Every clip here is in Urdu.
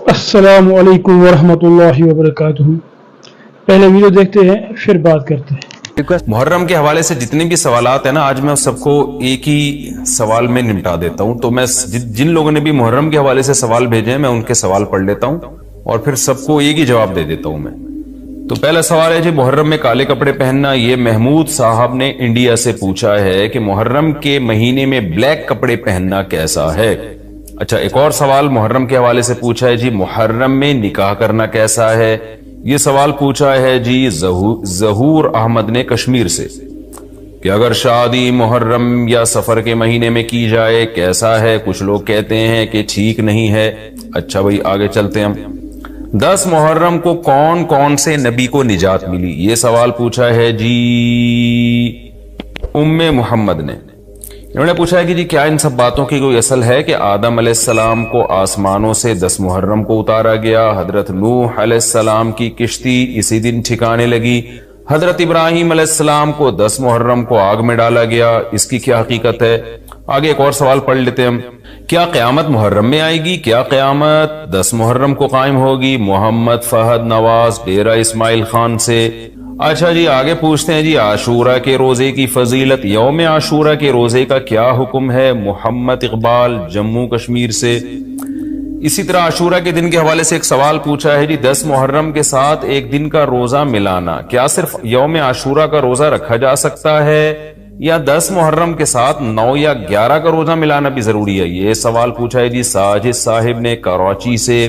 السلام علیکم ورحمۃ اللہ وبرکاتہ۔ پہلے ویڈیو دیکھتے ہیں پھر بات کرتے ہیں۔ محرم کے حوالے سے جتنے بھی سوالات ہیں نا، آج میں سب کو ایک ہی سوال میں نمٹا دیتا ہوں۔ تو میں جن لوگوں نے بھی محرم کے حوالے سے سوال بھیجے ہیں، میں ان کے سوال پڑھ لیتا ہوں اور پھر سب کو ایک ہی جواب دے دیتا ہوں میں۔ تو پہلا سوال ہے جی، محرم میں کالے کپڑے پہننا۔ یہ محمود صاحب نے انڈیا سے پوچھا ہے کہ محرم کے مہینے میں بلیک کپڑے پہننا کیسا ہے۔ اچھا، ایک اور سوال محرم کے حوالے سے پوچھا ہے جی، محرم میں نکاح کرنا کیسا ہے۔ یہ سوال پوچھا ہے جی ظہور احمد نے کشمیر سے، کہ اگر شادی محرم یا سفر کے مہینے میں کی جائے کیسا ہے۔ کچھ لوگ کہتے ہیں کہ ٹھیک نہیں ہے۔ اچھا بھائی، آگے چلتے ہیں ہم۔ 10 محرم کو کون کون سے نبی کو نجات ملی؟ یہ سوال پوچھا ہے جی ام محمد نے۔ انہوں نے پوچھا ہے کہ جی کیا ان سب باتوں کی کوئی اصل ہے کہ آدم علیہ السلام کو آسمانوں سے 10 محرم کو اتارا گیا، حضرت نوح علیہ السلام کی کشتی اسی دن ٹھکانے لگی، حضرت ابراہیم علیہ السلام کو 10 محرم کو آگ میں ڈالا گیا، اس کی کیا حقیقت ہے؟ آگے ایک اور سوال پڑھ لیتے ہیں ہم۔ کیا قیامت محرم میں آئے گی؟ کیا قیامت 10 محرم کو قائم ہوگی؟ محمد فہد نواز ڈیرہ اسماعیل خان سے۔ اچھا جی، آگے پوچھتے ہیں جی، عاشورہ کے روزے کی فضیلت، یوم عاشورہ کے روزے کا کیا حکم ہے؟ محمد اقبال جموں کشمیر سے۔ اسی طرح عاشورہ کے دن کے حوالے سے ایک سوال پوچھا ہے جی، 10 محرم کے ساتھ ایک دن کا روزہ ملانا، کیا صرف یوم عاشورہ کا روزہ رکھا جا سکتا ہے یا 10 محرم کے ساتھ 9 یا 11 کا روزہ ملانا بھی ضروری ہے؟ یہ سوال پوچھا ہے جی ساجد صاحب نے کراچی سے۔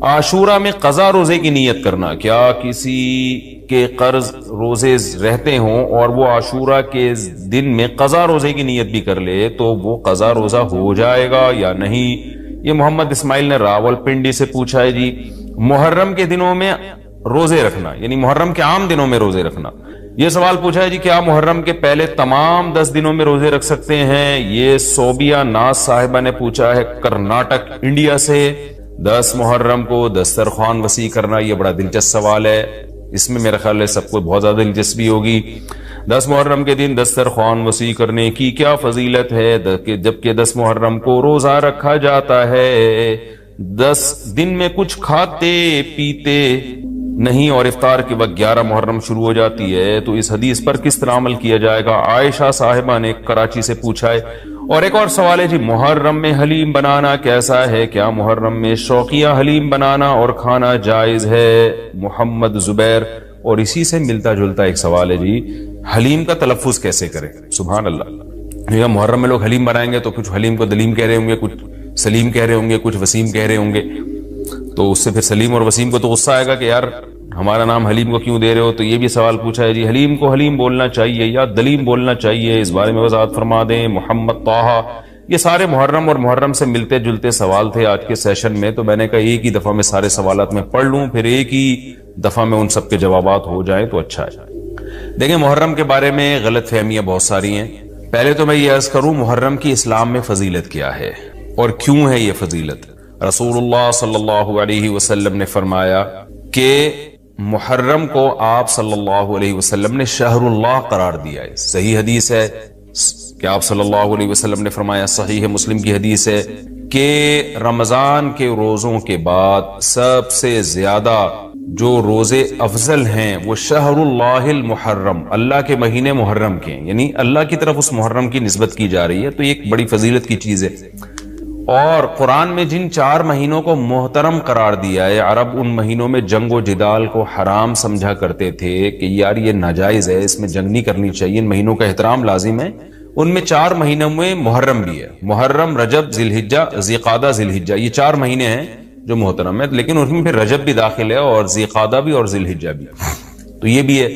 عاشورہ میں قضا روزے کی نیت کرنا، کیا کسی کے قرض روزے رہتے ہوں اور وہ عاشورہ کے دن میں قضا روزے کی نیت بھی کر لے تو وہ قضا روزہ ہو جائے گا یا نہیں؟ یہ محمد اسماعیل نے راول پنڈی سے پوچھا ہے جی۔ محرم کے دنوں میں روزے رکھنا، یعنی محرم کے عام دنوں میں روزے رکھنا، یہ سوال پوچھا ہے جی کیا محرم کے پہلے تمام 10 دنوں میں روزے رکھ سکتے ہیں؟ یہ صوبیہ ناز صاحبہ نے پوچھا ہے کرناٹک انڈیا سے۔ 10 محرم کو دسترخوان وسیع کرنا، یہ بڑا دلچسپ سوال ہے، اس میں میرا خیال ہے سب کو بہت زیادہ دلچسپی ہوگی۔ 10 محرم کے دن دسترخوان وسیع کرنے کی کیا فضیلت ہے جبکہ 10 محرم کو روزہ رکھا جاتا ہے؟ 10 دن میں کچھ کھاتے پیتے نہیں اور افطار کے وقت 11 محرم شروع ہو جاتی ہے، تو اس حدیث پر کس طرح عمل کیا جائے گا؟ عائشہ صاحبہ نے کراچی سے پوچھا ہے۔ اور ایک اور سوال ہے جی، محرم میں حلیم بنانا کیسا ہے؟ کیا محرم میں شوقیہ حلیم بنانا اور کھانا جائز ہے؟ محمد زبیر۔ اور اسی سے ملتا جلتا ایک سوال ہے جی، حلیم کا تلفظ کیسے کریں؟ سبحان اللہ، یہ محرم میں لوگ حلیم بنائیں گے تو کچھ حلیم کو دلیم کہہ رہے ہوں گے، کچھ سلیم کہہ رہے ہوں گے، کچھ وسیم کہہ رہے ہوں گے، تو اس سے پھر سلیم اور وسیم کو تو غصہ آئے گا کہ یار ہمارا نام حلیم کو کیوں دے رہے ہو؟ تو یہ بھی سوال پوچھا ہے جی، حلیم کو حلیم بولنا چاہیے یا دلیم بولنا چاہیے؟ اس بارے میں وضاحت فرما دیں۔ محمد طاہا۔ یہ سارے محرم اور محرم سے ملتے جلتے سوال تھے آج کے سیشن میں، تو میں نے کہا ایک ہی دفعہ میں سارے سوالات میں پڑھ لوں، پھر ایک ہی دفعہ میں ان سب کے جوابات ہو جائیں تو اچھا ہے۔ دیکھیں، محرم کے بارے میں غلط فہمیاں بہت ساری ہیں۔ پہلے تو میں یہ عرض کروں، محرم کی اسلام میں فضیلت کیا ہے اور کیوں ہے یہ فضیلت؟ رسول اللہ صلی اللہ علیہ وسلم نے فرمایا کہ محرم کو آپ صلی اللہ علیہ وسلم نے شہر اللہ قرار دیا ہے۔ صحیح حدیث ہے کہ آپ صلی اللہ علیہ وسلم نے فرمایا، صحیح مسلم کی حدیث ہے کہ رمضان کے روزوں کے بعد سب سے زیادہ جو روزے افضل ہیں وہ شہر اللہ المحرم، اللہ کے مہینے محرم کے، یعنی اللہ کی طرف اس محرم کی نسبت کی جا رہی ہے، تو یہ ایک بڑی فضیلت کی چیز ہے۔ اور قرآن میں جن 4 مہینوں کو محترم قرار دیا ہے، عرب ان مہینوں میں جنگ و جدال کو حرام سمجھا کرتے تھے کہ یار یہ ناجائز ہے، اس میں جنگ نہیں کرنی چاہیے، ان مہینوں کا احترام لازم ہے۔ ان میں 4 مہینوں میں محرم بھی ہے، محرم، رجب، ذی الحجہ، ذی قعدہ، ذی الحجہ، یہ 4 مہینے ہیں جو محترم ہے، لیکن اس میں پھر رجب بھی داخل ہے اور ذی قعدہ بھی اور ذی الحجہ بھی، تو یہ بھی ہے۔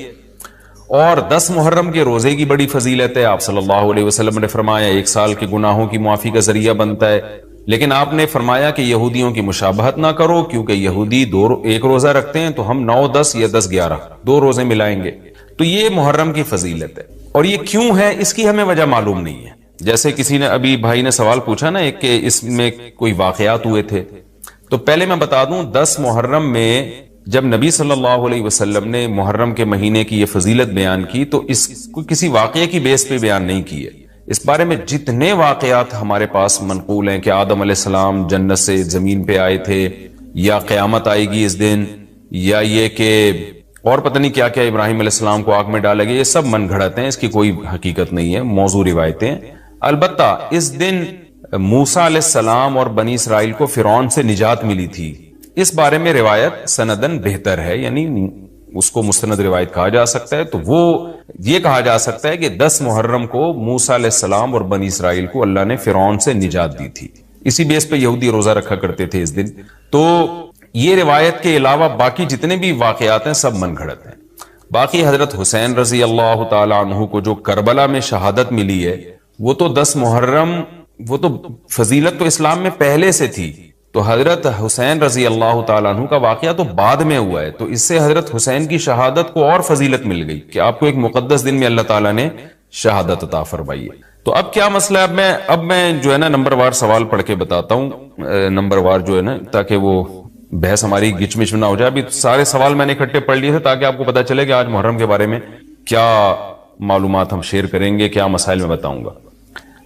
اور 10 محرم کے روزے کی بڑی فضیلت ہے۔ آپ صلی اللہ علیہ وسلم نے فرمایا 1 سال کے گناہوں کی معافی کا ذریعہ بنتا ہے، لیکن آپ نے فرمایا کہ یہودیوں کی مشابہت نہ کرو، کیونکہ یہودی 1 روزہ رکھتے ہیں تو ہم 9 10 یا 10 11 2 روزے ملائیں گے، تو یہ محرم کی فضیلت ہے۔ اور یہ کیوں ہے اس کی ہمیں وجہ معلوم نہیں ہے۔ جیسے کسی نے ابھی بھائی نے سوال پوچھا نا ایک کہ اس میں کوئی واقعات ہوئے تھے، تو پہلے میں بتا دوں 10 محرم میں جب نبی صلی اللہ علیہ وسلم نے محرم کے مہینے کی یہ فضیلت بیان کی تو اس کو کسی واقعے کی بیس پہ بیان نہیں کی ہے۔ اس بارے میں جتنے واقعات ہمارے پاس منقول ہیں کہ آدم علیہ السلام جنت سے زمین پہ آئے تھے، یا قیامت آئے گی اس دن، یا یہ کہ اور پتہ نہیں کیا کیا ابراہیم علیہ السلام کو آگ میں ڈالا گیا، یہ سب من گھڑت ہیں، اس کی کوئی حقیقت نہیں ہے، موضوع روایتیں۔ البتہ اس دن موسیٰ علیہ السلام اور بنی اسرائیل کو فرعون سے نجات ملی تھی، اس بارے میں روایت سندن بہتر ہے، یعنی اس کو مستند روایت کہا جا سکتا ہے۔ تو وہ یہ کہا جا سکتا ہے کہ 10 محرم کو موسیٰ علیہ السلام اور بنی اسرائیل کو اللہ نے فرعون سے نجات دی تھی، اسی بیس پہ یہودی روزہ رکھا کرتے تھے اس دن۔ تو یہ روایت کے علاوہ باقی جتنے بھی واقعات ہیں سب من گھڑت ہیں۔ باقی حضرت حسین رضی اللہ تعالی عنہ کو جو کربلا میں شہادت ملی ہے، وہ تو 10 محرم، وہ تو فضیلت تو اسلام میں پہلے سے تھی، تو حضرت حسین رضی اللہ تعالیٰ عنہ کا واقعہ تو بعد میں ہوا ہے، تو اس سے حضرت حسین کی شہادت کو اور فضیلت مل گئی کہ آپ کو ایک مقدس دن میں اللہ تعالیٰ نے شہادت عطا فرمائی ہے۔ تو اب کیا مسئلہ ہے، اب میں جو ہے نا نمبر وار سوال پڑھ کے بتاتا ہوں، نمبر وار جو ہے نا، تاکہ وہ بحث ہماری گچ مچ نہ ہو جائے۔ ابھی سارے سوال میں نے اکٹھے پڑھ لیے تھے تاکہ آپ کو پتا چلے کہ آج محرم کے بارے میں کیا معلومات ہم شیئر کریں گے، کیا مسائل میں بتاؤں گا۔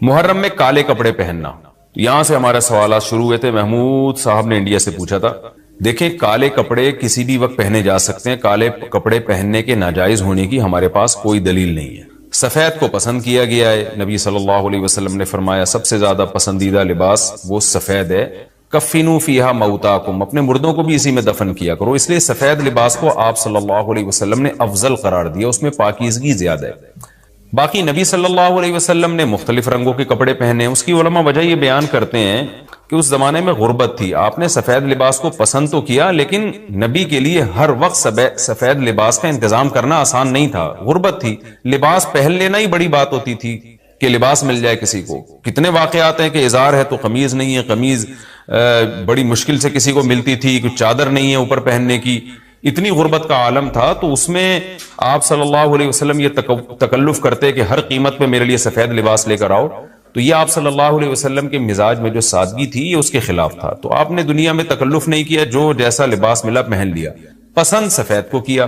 محرم میں کالے کپڑے پہننا، یہاں سے ہمارے سوالات شروع ہوئے تھے۔ محمود صاحب نے انڈیا سے پوچھا تھا، دیکھیں کالے کپڑے کسی بھی وقت پہنے جا سکتے ہیں، کالے کپڑے پہننے کے ناجائز ہونے کی ہمارے پاس کوئی دلیل نہیں ہے۔ سفید کو پسند کیا گیا ہے، نبی صلی اللہ علیہ وسلم نے فرمایا سب سے زیادہ پسندیدہ لباس وہ سفید ہے۔ کفنوا فیہا موتاکم، اپنے مردوں کو بھی اسی میں دفن کیا کرو، اس لیے سفید لباس کو آپ صلی اللہ علیہ وسلم نے افضل قرار دیا، اس میں پاکیزگی زیادہ ہے۔ باقی نبی صلی اللہ علیہ وسلم نے مختلف رنگوں کے کپڑے پہنے، اس کی علماء وجہ یہ بیان کرتے ہیں کہ اس زمانے میں غربت تھی، آپ نے سفید لباس کو پسند تو کیا لیکن نبی کے لیے ہر وقت سفید لباس کا انتظام کرنا آسان نہیں تھا، غربت تھی، لباس پہن لینا ہی بڑی بات ہوتی تھی کہ لباس مل جائے کسی کو۔ کتنے واقعات ہیں کہ ازار ہے تو قمیض نہیں ہے، قمیض بڑی مشکل سے کسی کو ملتی تھی، کچھ چادر نہیں ہے اوپر پہننے کی، اتنی غربت کا عالم تھا۔ تو اس میں آپ صلی اللہ علیہ وسلم یہ تکلف کرتے کہ ہر قیمت پہ میرے لیے سفید لباس لے کر آؤ، تو یہ آپ صلی اللہ علیہ وسلم کے مزاج میں جو سادگی تھی یہ اس کے خلاف تھا۔ تو آپ نے دنیا میں تکلف نہیں کیا، جو جیسا لباس ملا پہن لیا، پسند سفید کو کیا۔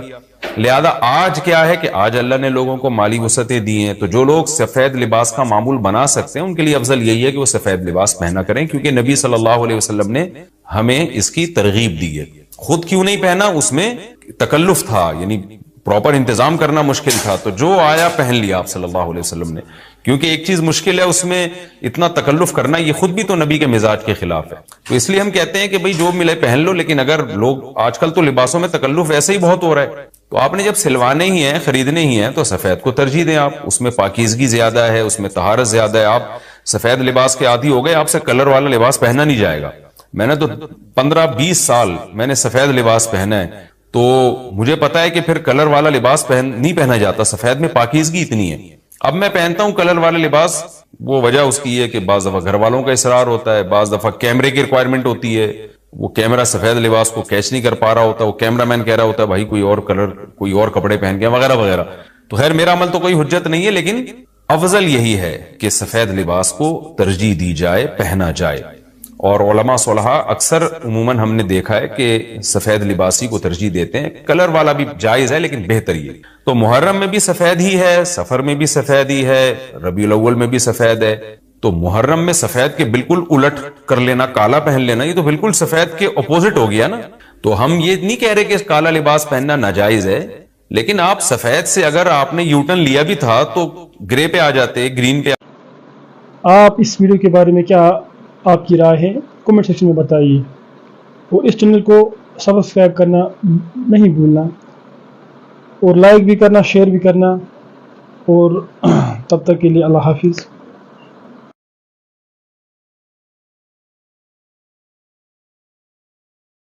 لہذا آج کیا ہے کہ آج اللہ نے لوگوں کو مالی وسعتیں دی ہیں، تو جو لوگ سفید لباس کا معمول بنا سکتے ہیں ان کے لیے افضل یہی ہے کہ وہ سفید لباس پہنا کریں، کیونکہ نبی صلی اللہ علیہ وسلم نے ہمیں اس کی ترغیب دی ہے۔ خود کیوں نہیں پہنا، اس میں تکلف تھا، یعنی پراپر انتظام کرنا مشکل تھا، تو جو آیا پہن لیا آپ صلی اللہ علیہ وسلم نے، کیونکہ ایک چیز مشکل ہے اس میں اتنا تکلف کرنا، یہ خود بھی تو نبی کے مزاج کے خلاف ہے۔ تو اس لیے ہم کہتے ہیں کہ بھئی جو ملے پہن لو، لیکن اگر لوگ آج کل تو لباسوں میں تکلف ویسے ہی بہت ہو رہا ہے، تو آپ نے جب سلوانے ہی ہیں، خریدنے ہی ہیں، تو سفید کو ترجیح دیں آپ، اس میں پاکیزگی زیادہ ہے، اس میں طہارت زیادہ ہے۔ آپ سفید لباس کے عادی ہو گئے، آپ سے کلر والا لباس پہنا نہیں جائے گا۔ میں نے تو 15-20 سال میں نے سفید لباس پہنا ہے، تو مجھے پتا ہے کہ پھر کلر والا لباس نہیں پہنا جاتا، سفید میں پاکیزگی اتنی ہے۔ اب میں پہنتا ہوں کلر والا لباس، وہ وجہ اس کی ہے کہ بعض دفعہ گھر والوں کا اصرار ہوتا ہے، بعض دفعہ کیمرے کی ریکوائرمنٹ ہوتی ہے، وہ کیمرہ سفید لباس کو کیچ نہیں کر پا رہا ہوتا، وہ کیمرہ مین کہہ رہا ہوتا ہے بھائی کوئی اور کلر، کوئی اور کپڑے پہن کے وغیرہ وغیرہ۔ تو خیر میرا عمل تو کوئی حجت نہیں ہے، لیکن افضل یہی ہے کہ سفید لباس کو ترجیح دی جائے، پہنا جائے، اور علماء صلحاء اکثر عموماً ہم نے دیکھا ہے کہ سفید لباسی کو ترجیح دیتے ہیں، کلر والا بھی جائز ہے لیکن بہتر یہ۔ تو محرم میں بھی سفید ہی ہے، سفر میں بھی سفید ہی ہے، ربیع الاول میں بھی سفید ہے، تو محرم میں سفید کے بالکل الٹ کر لینا، کالا پہن لینا، یہ تو بالکل سفید کے اپوزٹ ہو گیا نا۔ تو ہم یہ نہیں کہہ رہے کہ کالا لباس پہننا ناجائز ہے، لیکن آپ سفید سے اگر آپ نے یوٹرن لیا بھی تھا تو گرے پہ آ جاتے، گرین پہ۔ آپ اس ویڈیو کے بارے میں کیا آپ کی رائے ہے کمنٹ سیکشن میں بتائیے، اور اس چینل کو سبسکرائب کرنا نہیں بھولنا، اور لائک بھی کرنا، شیئر بھی کرنا، اور تب تک کے لیے اللہ حافظ۔